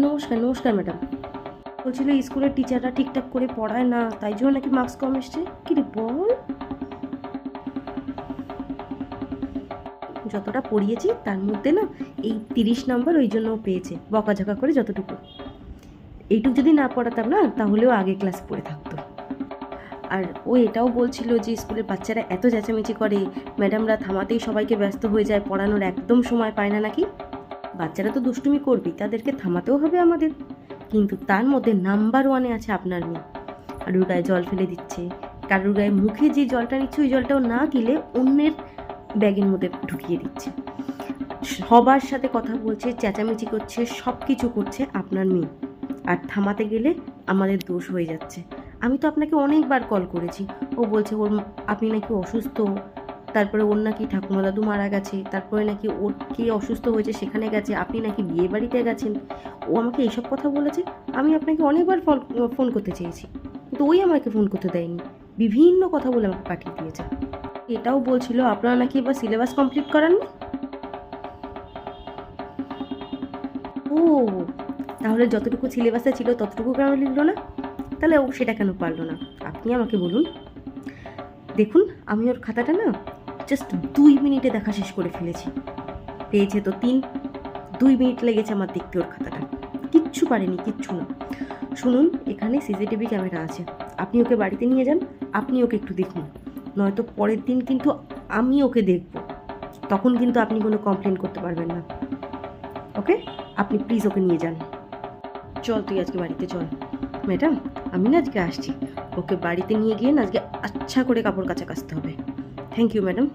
নমস্কার নমস্কার ম্যাডাম। বলছিল স্কুলের টিচাররা ঠিকঠাক করে পড়ায় না, তাই জন্য নাকি মার্কস কম এসছে। কি রে বল। যতটা পড়িয়েছি তার মধ্যে না এই 30 নম্বর ওই জন্য পেয়েছে, বকাঝকা করে যতটুকু। এইটুকু যদি না পড়াতাম না তাহলেও আগে ক্লাস পড়ে থাকতো। আর ও এটাও বলছিল যে স্কুলের বাচ্চারা এত চেঁচামেচি করে, ম্যাডামরা থামাতেই সবাইকে ব্যস্ত হয়ে যায়, পড়ানোর একদম সময় পায় না নাকি। বাচ্চারা তো দুষ্টুমি করবেই, তাদেরকে থামাতেও হবে আমাদের। কিন্তু তার মধ্যে নাম্বার 1-এ আছে আপনার মেয়ে। কারুর গায়ে জল ফেলে দিচ্ছে, কারুর গায়ে মুখে যে জলটা নিচ্ছে ওই জলটাও না গিলে অন্যের ব্যাগের মধ্যে ঢুকিয়ে দিচ্ছে, সবার সাথে কথা বলছে, চেঁচামেচি করছে, সব কিছু করছে আপনার মেয়ে। আর থামাতে গেলে আমাদের দোষ হয়ে যাচ্ছে। আমি তো আপনাকে অনেকবার কল করেছি, ও বলছে ওর আপনি নাকি অসুস্থ, তারপরে ওর নাকি ঠাকুমা দাদু মারা গেছে, তারপরে নাকি ওর কে অসুস্থ হয়েছে সেখানে গেছে, আপনি নাকি বিয়ে বাড়িতে গেছেন। ও আমাকে এইসব কথা বলেছে। আমি আপনাকে অনেকবার ফোন করতে চেয়েছি, কিন্তু ওই আমাকে ফোন করতে দেয়নি, বিভিন্ন কথা বলে আমাকে পাঠিয়ে দিয়েছে। এটাও বলছিল আপনারা নাকি এবার সিলেবাস কমপ্লিট করাননি। ও, তাহলে যতটুকু সিলেবাসে ছিল ততটুকু কেন লিখলো না? তাহলে ও সেটা কেন পারলো না আপনি আমাকে বলুন। দেখুন, আমি ওর খাতাটা না জাস্ট 2 মিনিটে দেখা শেষ করে ফেলেছি। পেয়েছে তো 3, 2 মিনিট লেগেছে আমার দেখতে ওর খাতাটা। কিচ্ছু পারেনি, কিচ্ছু না। শুনুন, এখানে সিসিটিভি ক্যামেরা আছে, আপনি ওকে বাড়িতে নিয়ে যান, আপনি ওকে একটু দেখুন, নয়তো পরের দিন কিন্তু আমি ওকে দেখব, তখন কিন্তু আপনি কোনো কমপ্লেন করতে পারবেন না। ওকে, আপনি প্লিজ ওকে নিয়ে যান। চল তুই আজকে বাড়িতে চল। ম্যাডাম, আমি না আজকে আসছি, ওকে বাড়িতে নিয়ে গিয়ে না আজকে আচ্ছা করে কাপড় কাচা কাচতে হবে। Thank you madam.